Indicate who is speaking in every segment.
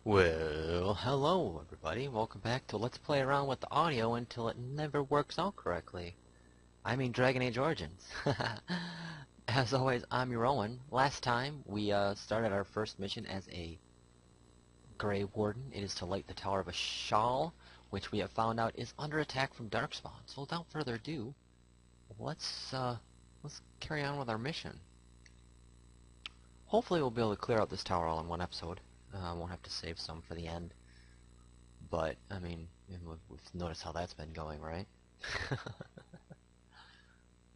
Speaker 1: Well, hello everybody. Welcome back to Let's Play Around with the Audio Until It Never Works Out Correctly. I mean Dragon Age Origins. As always, I'm your Owen. Last time, we started our first mission as a Grey Warden. It is to light the Tower of Ishal, which we have found out is under attack from darkspawn. So without further ado, let's carry on with our mission. Hopefully we'll be able to clear out this tower all in one episode. Won't have to save some for the end. But, I mean, we've noticed how that's been going, right?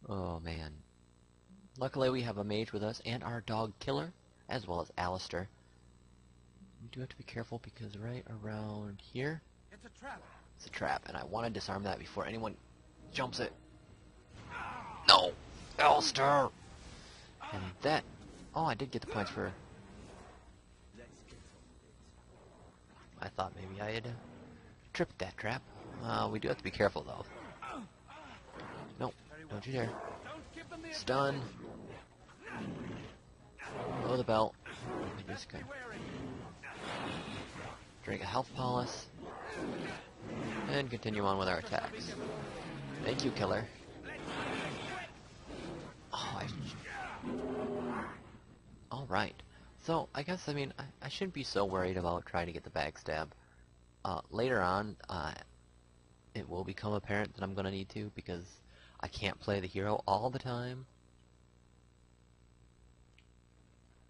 Speaker 1: Oh, man. Luckily we have a mage with us and our dog Killer, as well as Alistair. We do have to be careful because right around here...
Speaker 2: It's a trap!
Speaker 1: It's a trap, and I want to disarm that before anyone jumps it. No! Alistair! And that... Oh, I did get the points for... I thought maybe I had tripped that trap. We do have to be careful, though. Nope, don't you dare. Stun. Below the belt. We just go. Drink a health polish. And continue on with our attacks. Thank you, Killer. Oh, Alright. So, I guess, I shouldn't be so worried about trying to get the backstab. Later on, it will become apparent that I'm going to need to, because I can't play the hero all the time.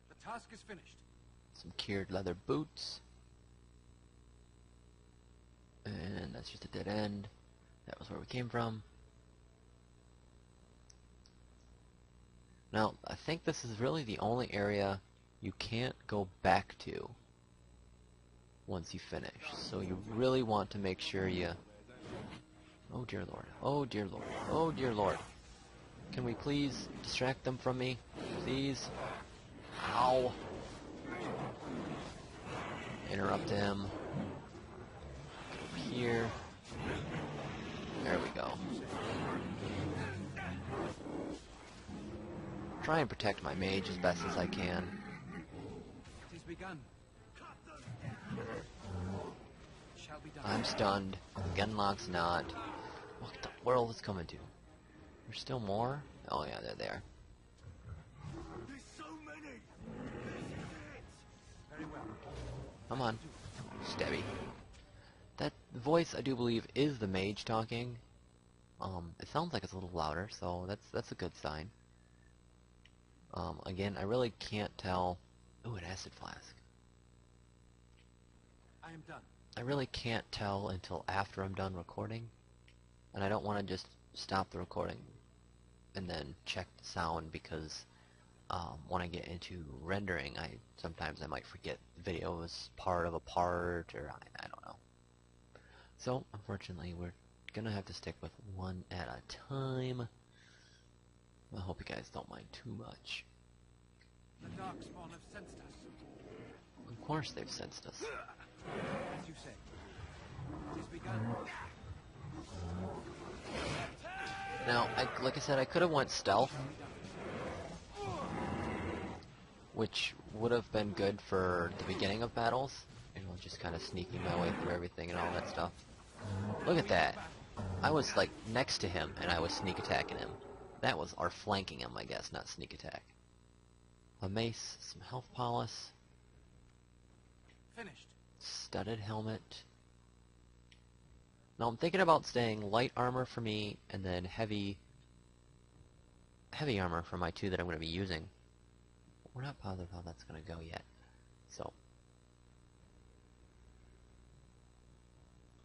Speaker 2: The task is finished.
Speaker 1: Some cured leather boots. And that's just a dead end. That was where we came from. Now, I think this is really the only area you can't go back to once you finish. So you really want to make sure you... Oh dear lord. Oh dear lord. Oh dear lord. Can we please distract them from me? Please? Ow. Interrupt him. Get over here. There we go. Try and protect my mage as best as I can.
Speaker 2: Begun. Shall be done.
Speaker 1: I'm stunned. Gunlock's not. What the world is coming to? There's still more? Oh yeah, they're there.
Speaker 2: There's so many. Very well.
Speaker 1: Come on. Stabby. That voice, I do believe, is the mage talking. It sounds like it's a little louder, so that's a good sign. Again, I really can't tell... Ooh, an acid flask.
Speaker 2: I am done.
Speaker 1: I really can't tell until after I'm done recording. And I don't want to just stop the recording and then check the sound because when I get into rendering, sometimes I might forget the video is part of a part, or I don't know. So, unfortunately, we're gonna have to stick with one at a time. I hope you guys don't mind too much.
Speaker 2: The darkspawn have sensed us.
Speaker 1: Of course they've sensed us.
Speaker 2: As you say, it is begun.
Speaker 1: Now, like I said, I could have went stealth, which would have been good for the beginning of battles. You know, just kind of sneaking my way through everything and all that stuff. Look at that. I was like next to him and I was sneak attacking him. That was our flanking him, I guess, not sneak attack. A mace, some health polish.
Speaker 2: Finished.
Speaker 1: Studded helmet. Now I'm thinking about staying light armor for me and then heavy armor for my two that I'm going to be using. We're not positive how that's going to go yet. So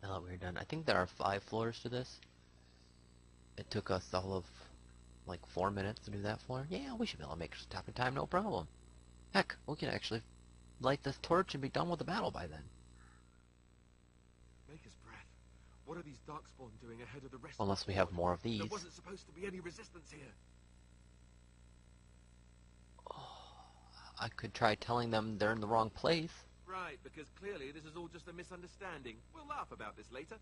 Speaker 1: now that we're done, I think there are 5 floors to this. It took us all of like 4 minutes to do that floor. Yeah, we should be able to make stop in time, no problem. Heck, we can actually light this torch and be done with the battle by then.
Speaker 3: Maker's breath. What are these darkspawn doing ahead of the rest?
Speaker 1: Unless we have more of these.
Speaker 3: There wasn't supposed to be any resistance here.
Speaker 1: Oh, I could try telling them they're in the wrong place.
Speaker 3: Right, because clearly this is all just a misunderstanding. We'll laugh about this later.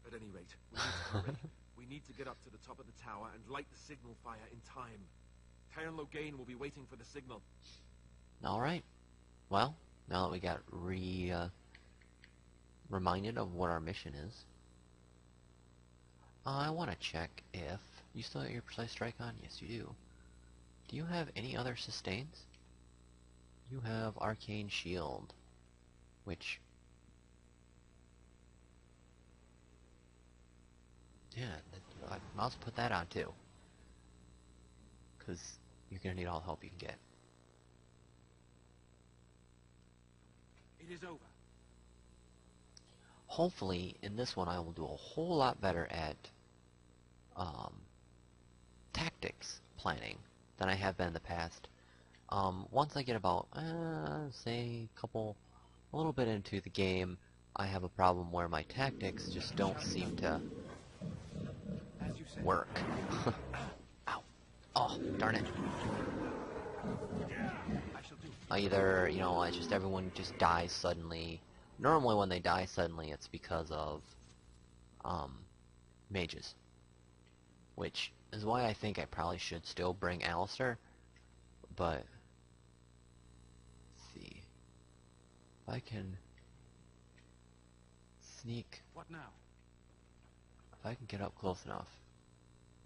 Speaker 3: At any rate, we need to hurry. We need to get up to the top of the tower and light the signal fire in time. Taron Logain will be waiting for the signal.
Speaker 1: Alright. Well, now that we got reminded of what our mission is. I want to check if... You still got your Precise Strike on? Yes, you do. Do you have any other sustains? You have Arcane Shield, which... Yeah, I might as well put that on too. Because you're going to need all the help you can get.
Speaker 3: It is over.
Speaker 1: Hopefully, in this one, I will do a whole lot better at tactics planning than I have been in the past. Once I get about, say, a little bit into the game, I have a problem where my tactics just don't seem to work. Ow. Oh, darn it. Either, you know, everyone just dies suddenly. Normally when they die suddenly, it's because of mages. Which is why I think I probably should still bring Alistair. But, let's see. If I can sneak...
Speaker 2: What now?
Speaker 1: If I can get up close enough.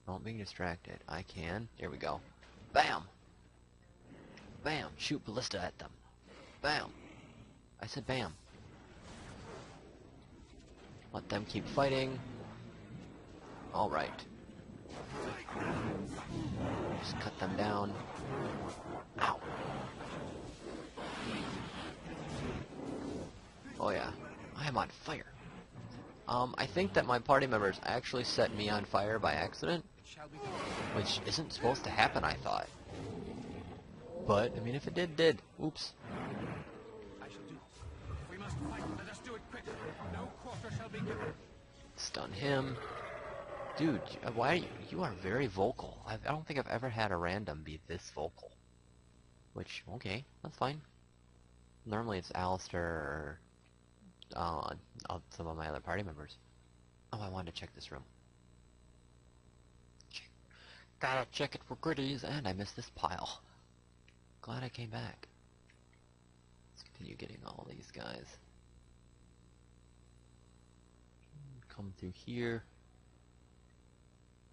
Speaker 1: Don't being distracted. I can. Here we go. Bam! Bam! Shoot ballista at them. Bam! I said bam. Let them keep fighting. Alright. Just cut them down. Ow. Oh yeah. I am on fire. I think that my party members actually set me on fire by accident. Which isn't supposed to happen, I thought. But, I mean, if it did. Oops.
Speaker 2: I shall do. If we must fight, let us do it quick. No quarter shall be given.
Speaker 1: Stun him. Dude, why you are very vocal. I don't think I've ever had a random be this vocal. Which, okay, that's fine. Normally it's Alistair or some of my other party members. Oh, I wanted to check this room. Gotta check it for goodies, and I missed this pile. Glad I came back. Let's continue getting all these guys. Come through here.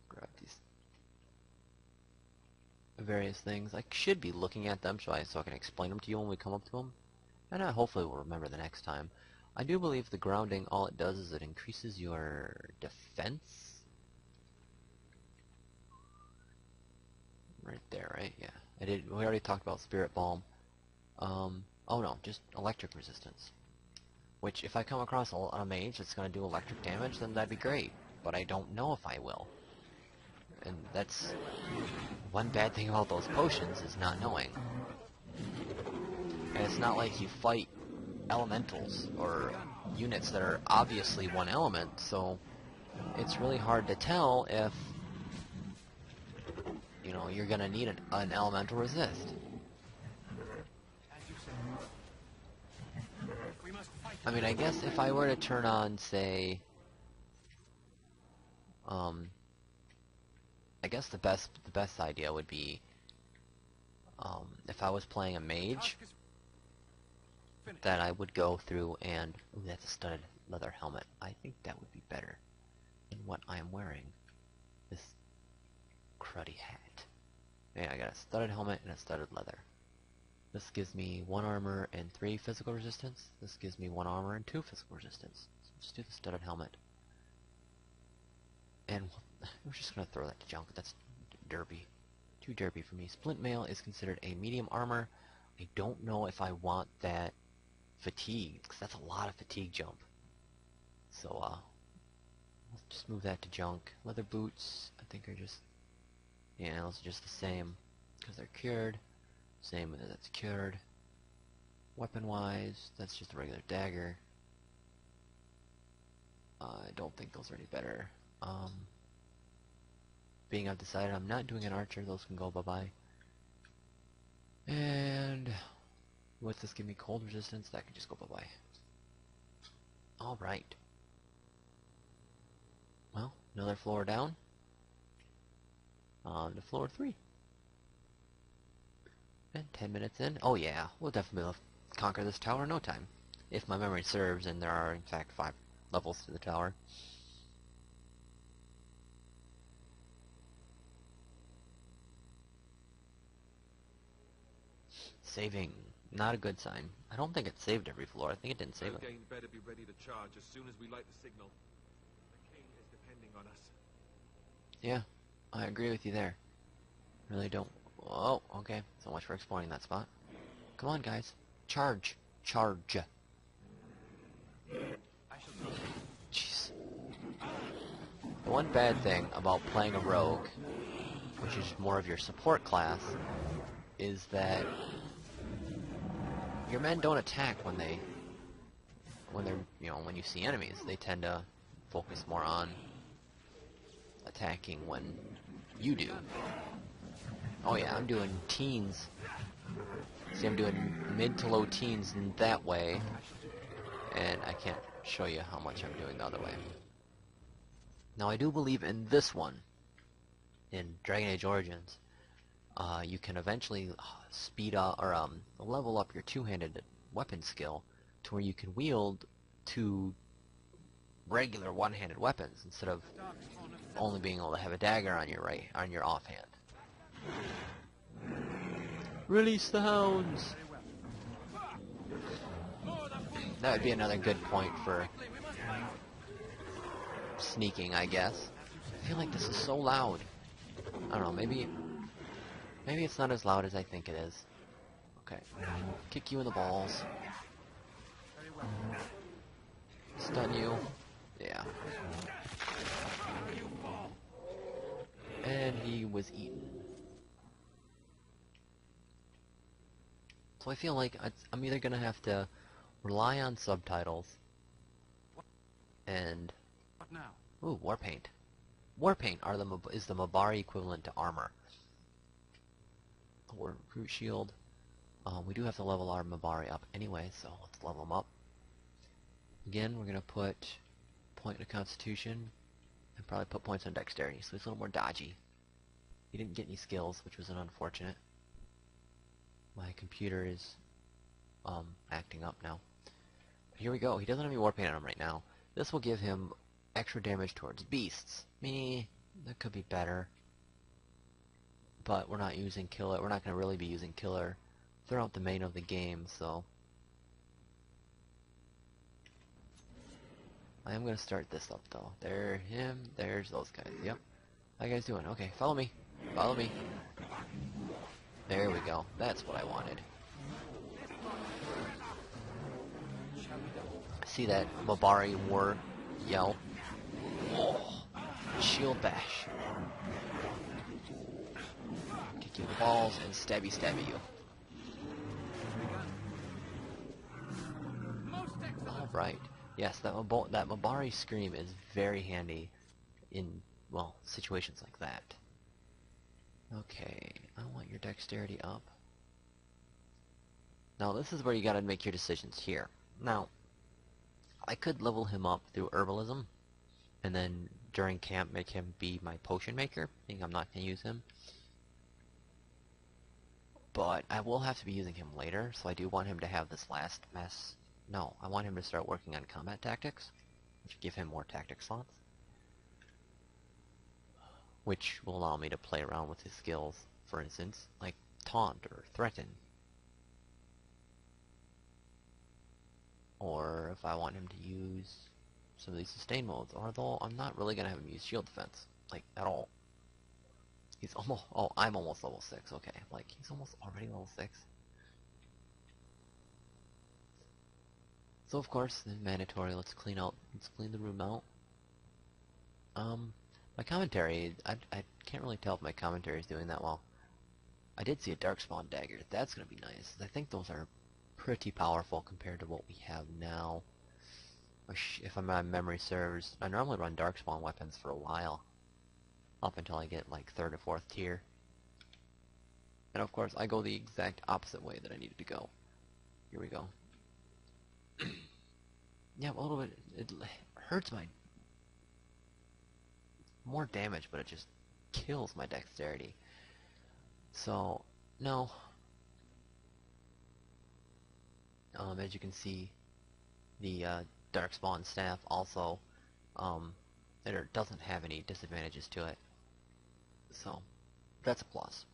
Speaker 1: Grab these various things. I should be looking at them so I can explain them to you when we come up to them. And I hopefully will remember the next time. I do believe the grounding, all it does is it increases your defense. Right there, right? Yeah. We already talked about Spirit Balm. Oh no, just electric resistance. Which, if I come across a mage that's going to do electric damage, then that'd be great. But I don't know if I will. And that's one bad thing about those potions, is not knowing. And it's not like you fight elementals or units that are obviously one element, so it's really hard to tell if, you know, you're going to need an elemental resist. I mean, I guess if I were to turn on, say, I guess the best idea would be, if I was playing a mage, that I would go through and, ooh, that's a studded leather helmet. I think that would be better than what I am wearing. This cruddy hat. Yeah, I got a studded helmet and a studded leather. This gives me 1 armor and 3 physical resistance. This gives me 1 armor and 2 physical resistance. So let's do the studded helmet. And we're just going to throw that to junk. That's derpy. Too derpy for me. Splint mail is considered a medium armor. I don't know if I want that fatigue, because that's a lot of fatigue jump. So, let's just move that to junk. Leather boots, I think are just, yeah, those are just the same, because they're cured. Same as that's cured. Weapon-wise, that's just a regular dagger. I don't think those are any better. Being I've decided I'm not doing an archer, those can go bye-bye. And what's this give me? Cold resistance? That can just go bye-bye. Alright. Well, another floor down. On to floor 3. And 10 minutes in. Oh yeah, we'll definitely conquer this tower in no time. if my memory serves, and there are in fact 5 levels to the tower. Saving. Not a good sign. I don't think it saved every floor. I think it didn't save it.
Speaker 3: Logain better be ready to charge as soon as we light the signal. The king is depending on us.
Speaker 1: Yeah, I agree with you there. Really don't. Oh, okay. So much for exploring that spot. Come on, guys. Charge. Charge. Jeez. The one bad thing about playing a rogue, which is more of your support class, is that your men don't attack when they're, when you see enemies. They tend to focus more on attacking when you do. Oh yeah, I'm doing teens. See, I'm doing mid to low teens in that way, and I can't show you how much I'm doing the other way. Now I do believe in this one, in Dragon Age Origins, you can eventually speed up or level up your two-handed weapon skill to where you can wield 2 regular one-handed weapons instead of only being able to have a dagger on your offhand. Release the hounds! That would be another good point for sneaking, I guess. I feel like this is so loud. I don't know, maybe it's not as loud as I think it is. Okay. Kick you in the balls. Stun you. Yeah. And he was eaten. So I feel like I'm either going to have to rely on subtitles and...
Speaker 2: What now?
Speaker 1: Ooh, war paint. War paint is the Mabari equivalent to armor. Or recruit shield. We do have to level our Mabari up anyway, so let's level them up. Again, we're going to put point to Constitution and probably put points on Dexterity, so he's a little more dodgy. He didn't get any skills, which was unfortunate. My computer is acting up now. But here we go. He doesn't have any war paint on him right now. This will give him extra damage towards beasts. That could be better. But we're not using Killer. We're not going to really be using Killer throughout the main of the game, so I am going to start this up though. There's those guys. Yep. How you guys doing? Okay, follow me. Follow me. There we go. That's what I wanted. See that Mabari war yell? Oh, shield bash. Kick you in the balls and stabby you. Alright. Yes, that Mabari scream is very handy in, well, situations like that. Okay, I want your dexterity up. Now this is where you gotta make your decisions here. Now, I could level him up through herbalism, and then during camp make him be my potion maker. I think I'm not gonna use him. But I will have to be using him later, so I do want him to have this last mess. No, I want him to start working on combat tactics, which give him more tactic slots, which will allow me to play around with his skills, for instance, like taunt or threaten. Or if I want him to use some of these sustain modes, although I'm not really going to have him use shield defense, like, at all. He's almost, oh, I'm almost level 6, okay, like, he's almost already level 6. So of course, then mandatory, let's clean the room out. My commentary, I can't really tell if my commentary is doing that well. I did see a darkspawn dagger, that's going to be nice. I think those are pretty powerful compared to what we have now. If my memory serves, I normally run darkspawn weapons for a while, up until I get like 3rd or 4th tier. And of course, I go the exact opposite way that I needed to go. Here we go. Yeah, a little bit, it hurts my, more damage, but it just kills my dexterity. So, no. As you can see, the darkspawn staff also it doesn't have any disadvantages to it, so that's a plus.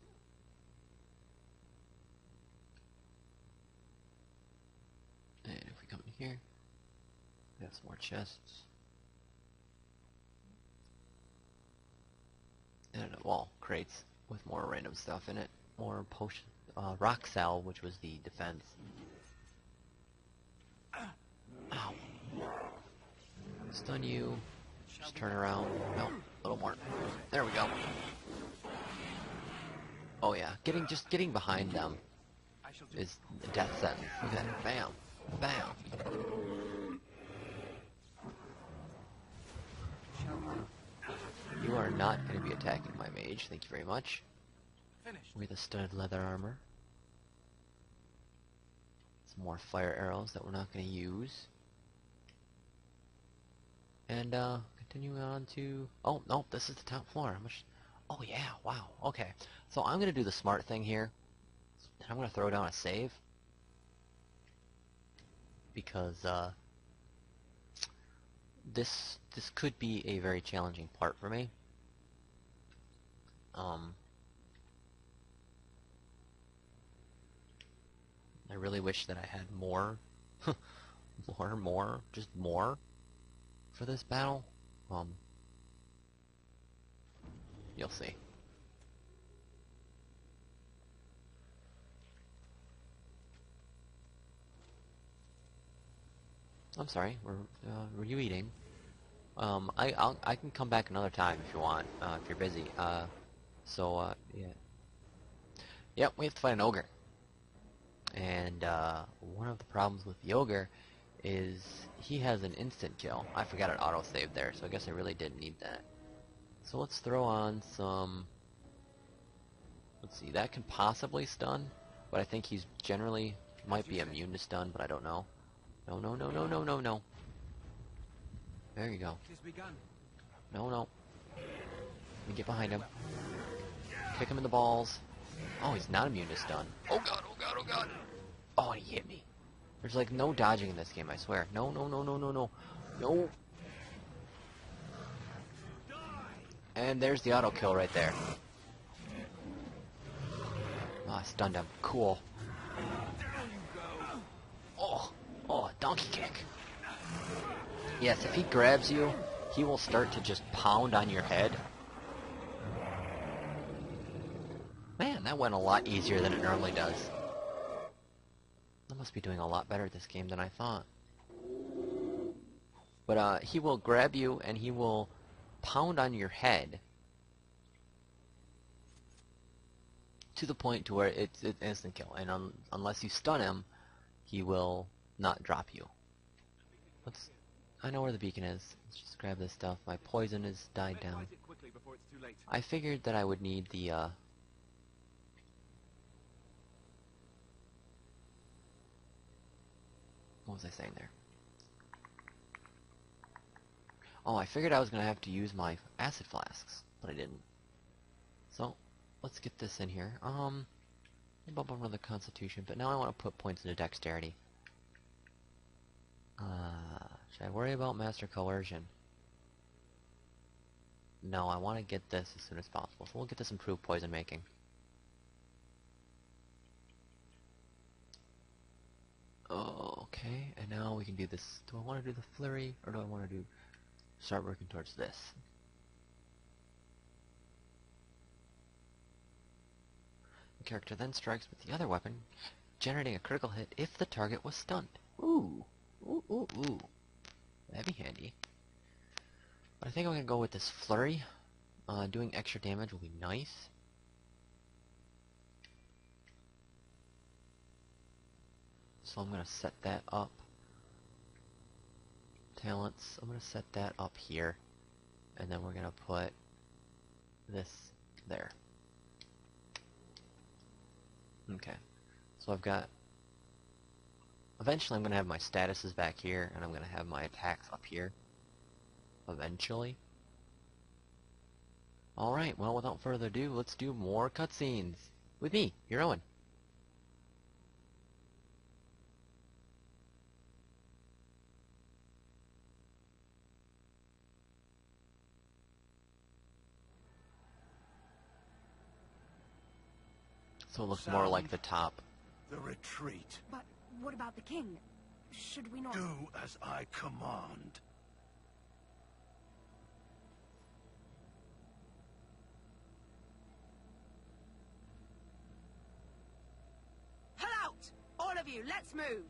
Speaker 1: And if we come in here, we have some more chests. And well, crates with more random stuff in it. More potion, rock cell, which was the defense. Ow. Stun you. Just turn around. No, a little more. There we go. Oh yeah, just getting behind them is the death sentence. Look at that. Bam. Bam. You are not going to be attacking my mage. Thank you very much. With a studded leather armor. Some more fire arrows that we're not going to use. And continuing on to... Oh, no, this is the top floor. How much... Oh, yeah, wow. Okay, so I'm going to do the smart thing here. And I'm going to throw down a save. Because this could be a very challenging part for me. I really wish that I had more, just more for this battle. You'll see. I'm sorry, were you eating? I can come back another time if you want, if you're busy. Yeah. Yep, we have to fight an ogre. And one of the problems with the ogre is he has an instant kill. I forgot it auto-saved there, so I guess I really didn't need that. So let's throw on some... Let's see, that can possibly stun, but I think he's generally might be immune to stun, but I don't know. No. There you go. No. Let me get behind him. Kick him in the balls. Oh, he's not immune to stun. Oh god. Oh, he hit me. There's like no dodging in this game, I swear. No. No. And there's the auto kill right there. Oh, I stunned him. Cool. Oh, donkey kick. Yes, if he grabs you, he will start to just pound on your head. Man, that went a lot easier than it normally does. I must be doing a lot better at this game than I thought. But he will grab you and he will pound on your head to the point to where it's instant kill. And unless you stun him, he will not drop you. I know where the beacon is. Let's just grab this stuff. My poison has died down. I figured that I would need the what was I saying there? Oh, I figured I was going to have to use my acid flasks, but I didn't. So, let's get this in here. Bump over the constitution, but now I want to put points into dexterity. Should I worry about master coercion? No, I want to get this as soon as possible. So we'll get this improved poison making. Okay, and now we can do this. Do I want to do the flurry, or do I want to start working towards this? The character then strikes with the other weapon, generating a critical hit if the target was stunned. Ooh. That'd be handy. But I think I'm going to go with this flurry. Doing extra damage will be nice. So I'm going to set that up. Talents, I'm going to set that up here. And then we're going to put this there. Okay. So I've got... Eventually I'm going to have my statuses back here, and I'm going to have my attacks up here. Eventually. Alright, well, without further ado, let's do more cutscenes. With me, your Owen. So it looks more like the top.
Speaker 4: The retreat.
Speaker 5: But what about the king? Should we not...
Speaker 4: Do as I command.
Speaker 5: Pull out! All of you, let's move!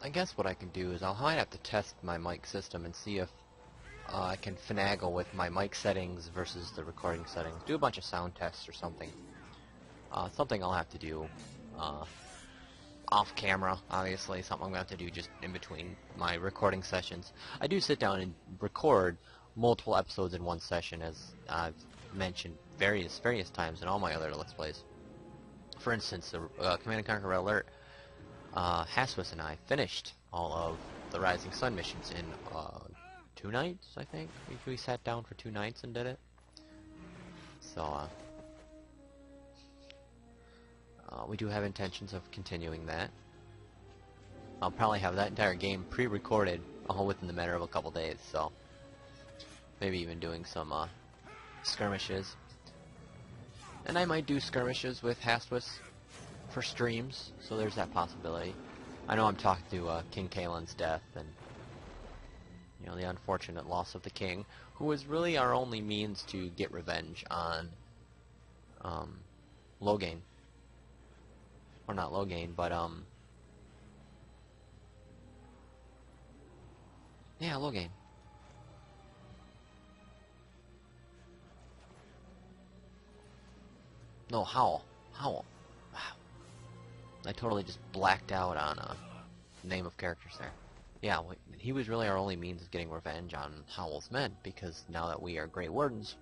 Speaker 1: I guess what I can do is I might have to test my mic system and see if I can finagle with my mic settings versus the recording settings. Do a bunch of sound tests or something. Something I'll have to do off camera, obviously. Something I'm going to have to do just in between my recording sessions. I do sit down and record multiple episodes in one session, as I've mentioned various times in all my other Let's Plays. For instance, the Command & Conquer Red Alert, Haswis and I finished all of the Rising Sun missions in 2 nights, I think. We sat down for 2 nights and did it. So, we do have intentions of continuing that. I'll probably have that entire game pre-recorded all within the matter of a couple days, so maybe even doing some skirmishes. And I might do skirmishes with Haswis for streams, so there's that possibility. I know I'm talking to King Kaelin's death and, you know, the unfortunate loss of the king, who was really our only means to get revenge on Loghain. Or not Loghain, but yeah, Loghain. No, Howl. Wow. I totally just blacked out on name of characters there. Yeah, he was really our only means of getting revenge on Howl's men, because now that we are Grey Wardens,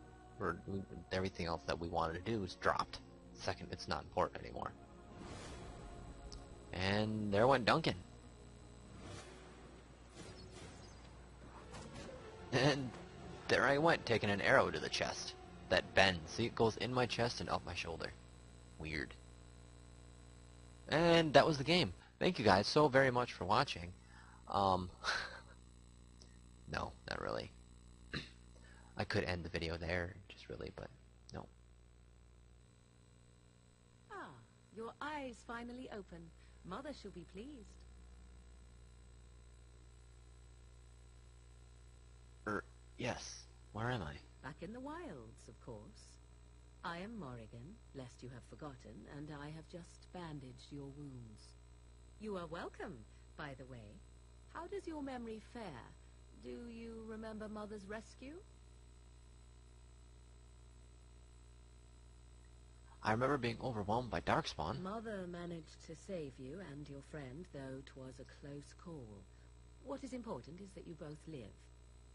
Speaker 1: everything else that we wanted to do is dropped. Second, it's not important anymore. And there went Duncan. And there I went, taking an arrow to the chest. That bends. See, it goes in my chest and up my shoulder. Weird. And that was the game. Thank you guys so very much for watching. No, not really. I could end the video there, just really, but no.
Speaker 6: Ah, your eyes finally open. Mother shall be pleased.
Speaker 1: Yes. Where am I?
Speaker 6: Back in the wilds, of course. I am Morrigan, lest you have forgotten, and I have just bandaged your wounds. You are welcome, by the way. How does your memory fare? Do you remember Mother's rescue?
Speaker 1: I remember being overwhelmed by darkspawn.
Speaker 6: Mother managed to save you and your friend, though 'twas a close call. What is important is that you both live.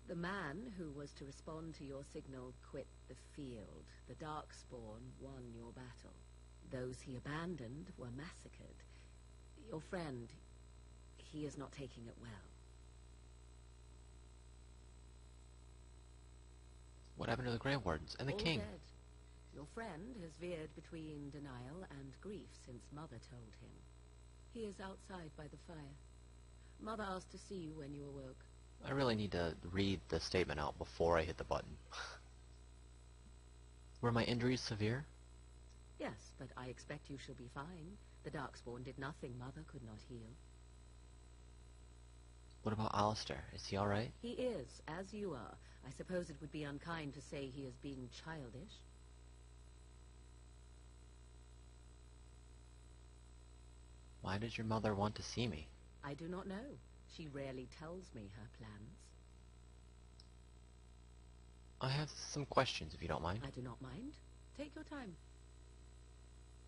Speaker 6: The man who was to respond to your signal quit the field. The darkspawn won your battle. Those he abandoned were massacred. Your friend, he is not taking it well.
Speaker 1: What happened to the Grey Wardens and the
Speaker 6: All
Speaker 1: king?
Speaker 6: dead. Your friend has veered between denial and grief since Mother told him. He is outside by the fire. Mother asked to see you when you awoke.
Speaker 1: I really need to read the statement out before I hit the button. Were my injuries severe?
Speaker 6: Yes, but I expect you shall be fine. The darkspawn did nothing Mother could not heal.
Speaker 1: What about Alistair? Is he alright?
Speaker 6: He is, as you are. I suppose it would be unkind to say he is being childish.
Speaker 1: Why did your mother want to see me?
Speaker 6: I do not know. She rarely tells me her plans.
Speaker 1: I have some questions, if you don't mind.
Speaker 6: I do not mind. Take your time.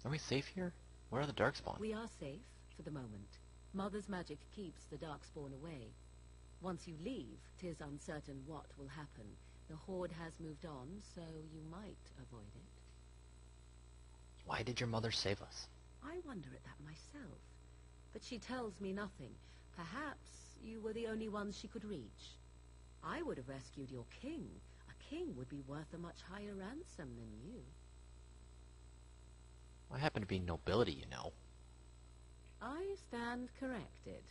Speaker 1: Are we safe here? Where are the darkspawn?
Speaker 6: We are safe, for the moment. Mother's magic keeps the darkspawn away. Once you leave, 'tis uncertain what will happen. The Horde has moved on, so you might avoid it.
Speaker 1: Why did your mother save us?
Speaker 6: I wonder at that myself. But she tells me nothing. Perhaps you were the only ones she could reach. I would have rescued your king. A king would be worth a much higher ransom than you.
Speaker 1: I happen to be nobility, you know.
Speaker 6: I stand corrected.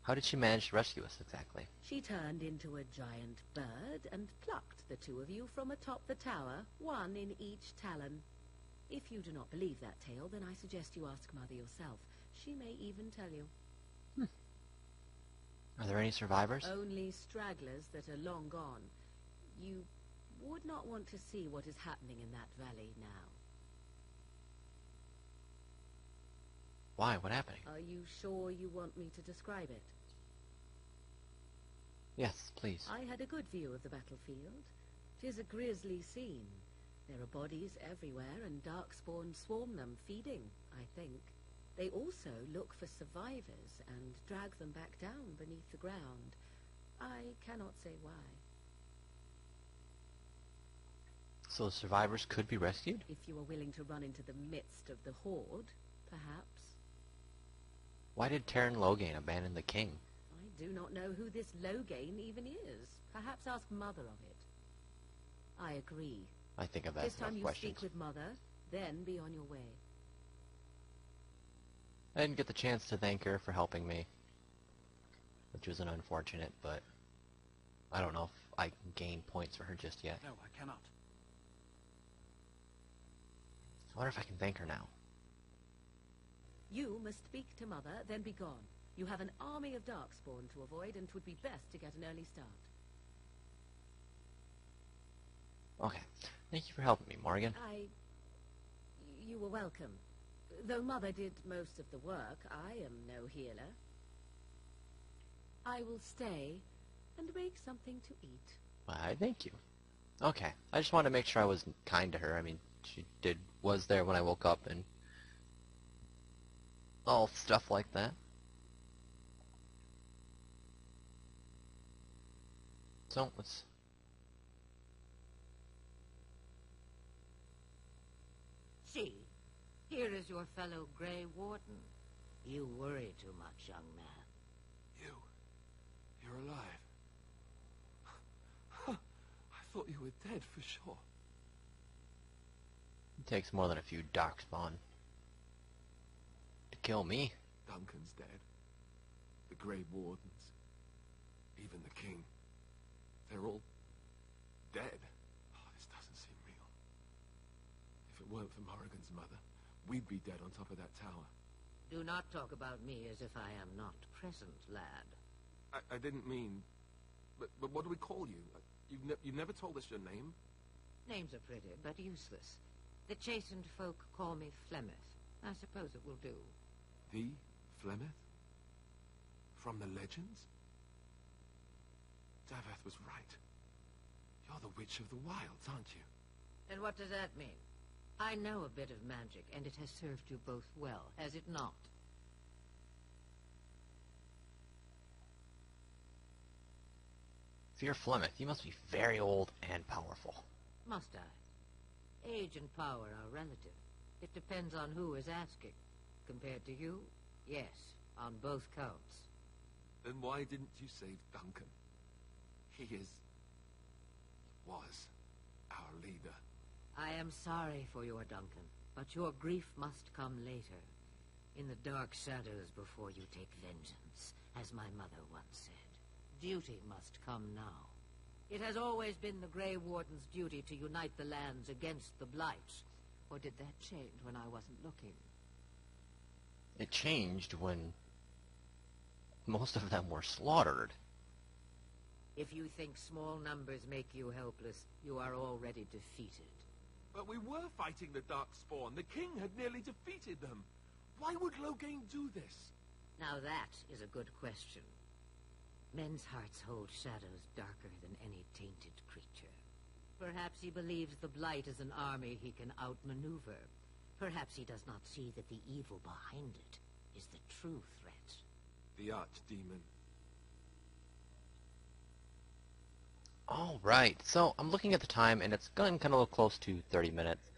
Speaker 1: How did she manage to rescue us exactly?
Speaker 6: She turned into a giant bird and plucked the two of you from atop the tower, one in each talon. If you do not believe that tale, then I suggest you ask Mother yourself. She may even tell you.
Speaker 1: Are there any survivors?
Speaker 6: Only stragglers that are long gone. You would not want to see what is happening in that valley now.
Speaker 1: Why? What happening?
Speaker 6: Are you sure you want me to describe it?
Speaker 1: Yes, please.
Speaker 6: I had a good view of the battlefield. 'Tis a grisly scene. There are bodies everywhere, and darkspawn swarm them, feeding, I think. They also look for survivors and drag them back down beneath the ground. I cannot say why.
Speaker 1: So the survivors could be rescued?
Speaker 6: If you are willing to run into the midst of the horde, perhaps.
Speaker 1: Why did Terran Logain abandon the king?
Speaker 6: I do not know who this Logain even is. Perhaps ask Mother of it. I agree.
Speaker 1: I think I've
Speaker 6: This
Speaker 1: asked
Speaker 6: time
Speaker 1: enough
Speaker 6: you
Speaker 1: questions.
Speaker 6: speak with Mother, then be on your way.
Speaker 1: I didn't get the chance to thank her for helping me, which was an unfortunate, but I don't know if I can gain points for her just yet.
Speaker 2: No, I cannot.
Speaker 1: I wonder if I can thank her now.
Speaker 6: You must speak to Mother, then be gone. You have an army of darkspawn to avoid, and 'twould be best to get an early start.
Speaker 1: Okay. Thank you for helping me, Morgan.
Speaker 6: You were welcome. Though Mother did most of the work, I am no healer. I will stay and make something to eat.
Speaker 1: Why, thank you. Okay. I just wanted to make sure I was kind to her. I mean, she was there when I woke up and all stuff like that. So, let's...
Speaker 5: See, here is your fellow Grey Warden. You worry too much, young man.
Speaker 3: You're alive. I thought you were dead for sure.
Speaker 1: It takes more than a few darkspawn to kill me.
Speaker 3: Duncan's dead. The Grey Wardens. Even the King. They're all dead. Oh, this doesn't seem real. If it weren't for Morrigan's mother, we'd be dead on top of that tower.
Speaker 5: Do not talk about me as if I am not present, lad.
Speaker 3: I didn't mean... But what do we call you? You've never told us your name?
Speaker 5: Names are pretty, but useless. The chastened folk call me Flemeth. I suppose it will do.
Speaker 3: The Flemeth? From the legends? Daveth was right. You're the Witch of the Wilds, aren't you?
Speaker 5: And what does that mean? I know a bit of magic, and it has served you both well, has it not?
Speaker 1: If you're Flemeth, you must be very old and powerful.
Speaker 5: Must I? Age and power are relative. It depends on who is asking. Compared to you, yes, on both counts.
Speaker 3: Then why didn't you save Duncan? He was our leader.
Speaker 5: I am sorry for your Duncan, but your grief must come later. In the dark shadows before you take vengeance, as my mother once said. Duty must come now. It has always been the Grey Warden's duty to unite the lands against the Blights. Or did that change when I wasn't looking?
Speaker 1: It changed when most of them were slaughtered.
Speaker 5: If you think small numbers make you helpless, you are already defeated.
Speaker 3: But we were fighting the Darkspawn. The King had nearly defeated them. Why would Logain do this?
Speaker 5: Now that is a good question. Men's hearts hold shadows darker than any tainted creature. Perhaps he believes the Blight is an army he can outmaneuver. Perhaps he does not see that the evil behind it is the true threat.
Speaker 3: The Archdemon.
Speaker 1: Alright, so I'm looking at the time and it's going kind of look close to 30 minutes.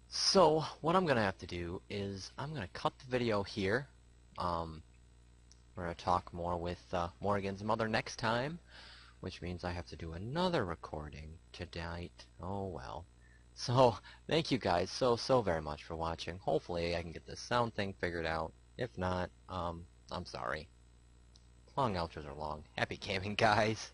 Speaker 1: So, what I'm going to have to do is I'm going to cut the video here. We're going to talk more with Morgan's mother next time. which means I have to do another recording tonight. Oh well. So, thank you guys so very much for watching. Hopefully I can get this sound thing figured out. If not, I'm sorry. Long outros are long. Happy gaming, guys.